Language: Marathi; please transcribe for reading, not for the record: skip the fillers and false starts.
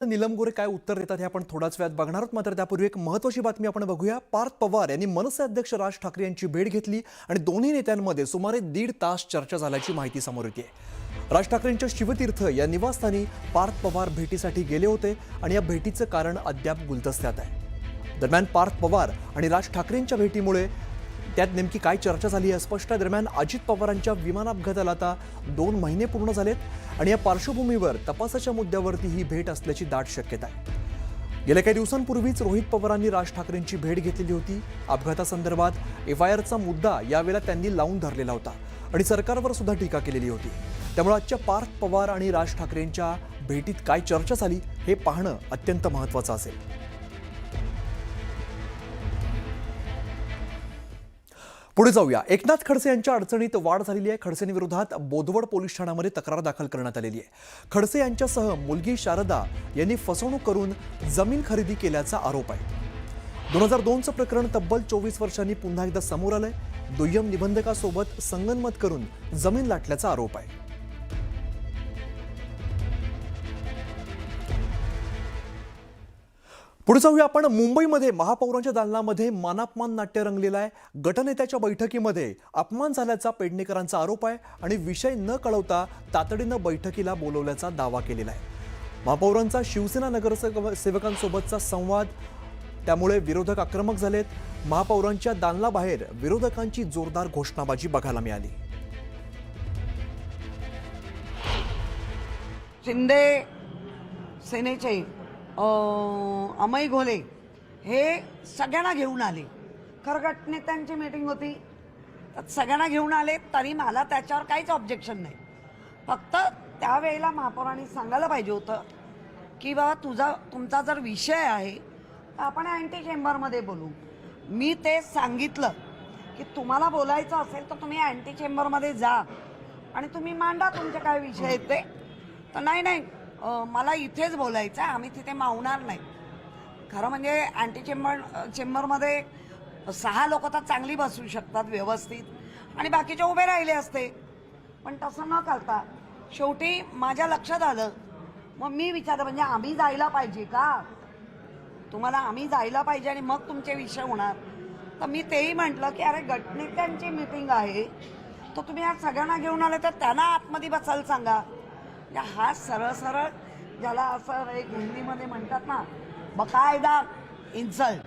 नीलम गोरे काय उत्तर देतात हे आपण थोड्याच वेळात बघणार आहोत। मात्र त्यापूर्वी एक महत्त्वाची बातमी आपण बघूया। पार्थ पवार यांनी मनसे अध्यक्ष राज ठाकरे यांची भेट घेतली आणि दोन्ही नेत्यांमध्ये सुमारे 1.5 तास चर्चा झाल्याची माहिती समोर येते। राज ठाकरेंच्या शिवतीर्थ या निवासस्थानी पार्थ पवार भेटीसाठी गेले होते आणि या भेटीचं कारण अद्याप गुलदस्त्यात आहे। दरम्यान पार्थ पवार आणि राज ठाकरेंच्या भेटीमुळे त्यात नेमकी काय चर्चा झाली आहे स्पष्ट। दरम्यान अजित पवारांच्या विमान अपघाताला आता 2 महिने पूर्ण झालेत आणि या पार्श्वभूमीवर तपासाच्या मुद्द्यावरती ही भेट असल्याची दाट शक्यता आहे। गेल्या काही दिवसांपूर्वीच रोहित पवारांनी राज ठाकरेंची भेट घेतलेली होती। अपघातासंदर्भात एफआयआरचा मुद्दा यावेळेला त्यांनी लावून धरलेला होता आणि सरकारवर सुद्धा टीका केलेली होती। त्यामुळे आजच्या पार्थ पवार आणि राज ठाकरेंच्या भेटीत काय चर्चा झाली हे पाहणं अत्यंत महत्त्वाचं असेल। पुढे जाऊया। एकनाथ खडसे यांच्या अडचणीत वाढ झालेली आहे। खडसेंविरोधात बोदवड पोलीस ठाण्यामध्ये तक्रार दाखल करण्यात आलेली आहे। खडसे यांच्यासह मुलगी शारदा यांनी फसवणूक करून जमीन खरेदी केल्याचा आरोप आहे। 2002चं प्रकरण तब्बल 24 वर्षांनी पुन्हा एकदा समोर आलंय। दुय्यम निबंधकासोबत संगनमत करून जमीन लाटल्याचा आरोप आहे। पुढे जाऊया आपण। मुंबईमध्ये महापौरांच्या दालनामध्ये मानापमान नाट्य रंगलेलं आहे। गटनेत्याच्या बैठकीमध्ये अपमान झाल्याचा पेडणेकरांचा आरोप आहे आणि विषय न कळवता तातडीनं बैठकीला बोलवल्याचा दावा केलेला आहे। महापौरांचा शिवसेना नगरसेवकांसोबतचा संवाद, त्यामुळे विरोधक आक्रमक झालेत। महापौरांच्या दालनाबाहेर विरोधकांची जोरदार घोषणाबाजी बघायला मिळाली। शिंदे सेनेचे अमय घोले हे सगळ्यांना घेऊन आले। खरं गटनेत्यांची मीटिंग होती, सगळ्यांना घेऊन आले, तरी मला त्याच्यावर काहीच ऑब्जेक्शन नाही। फक्त त्यावेळेला महापौरांनी सांगायला पाहिजे होतं की बाबा तुमचा जर विषय आहे तर आपण अँटी चेंबरमध्ये बोलू। मी ते सांगितलं की तुम्हाला बोलायचं असेल तर तुम्ही अँटी चेंबरमध्ये जा आणि तुम्ही मांडा तुमचे काय विषय आहेत ते। तर नाही मला इथेच बोलायचं आहे, आम्ही तिथे मावणार नाही। खरं म्हणजे अँटी चेंबरमध्ये 6 लोक तर चांगली बसू शकतात व्यवस्थित आणि बाकीचे उभे राहिले असते, पण तसं न करता शेवटी माझ्या लक्षात आलं। मग मी विचारलं म्हणजे आम्ही जायला पाहिजे का तुम्हाला? आम्ही जायला पाहिजे आणि मग तुमचे विषय होणार? तर मी तेही म्हटलं की अरे गटनेत्यांची मीटिंग आहे, तर तुम्ही आज सगळ्यांना घेऊन आले तर त्यांना आतमध्ये बसायला सांगा। हा सरळ ज्याला असं एक हिंदीमध्ये म्हणतात ना, बकायदा इन्सल्ट,